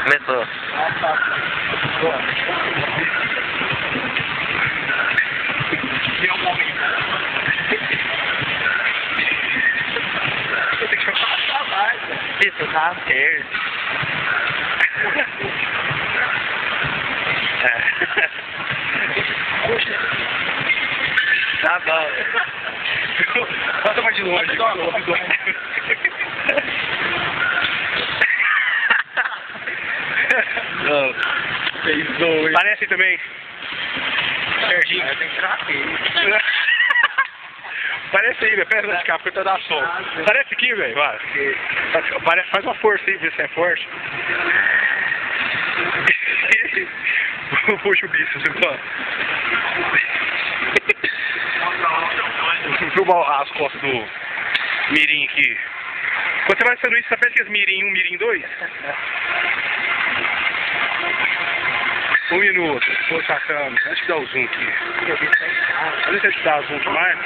Começou. Isso, tá certo. Tá bom. Bota mais de longe. Não. Parece também. Serginho, tem que tirar aqui. Parece aí, velho. Pera de cá, porque tá dando sol. Parece aqui, velho. Vai. Faz uma força aí, vê se é forte. Puxa o bicho, você fala. Filma as costas do mirim aqui. Quando você vai no sanduíche, você pede aqueles mirim 1, mirim 2? 1 minuto, vou sacando. Deixa eu dar o zoom aqui. Deixa eu dar o zoom demais.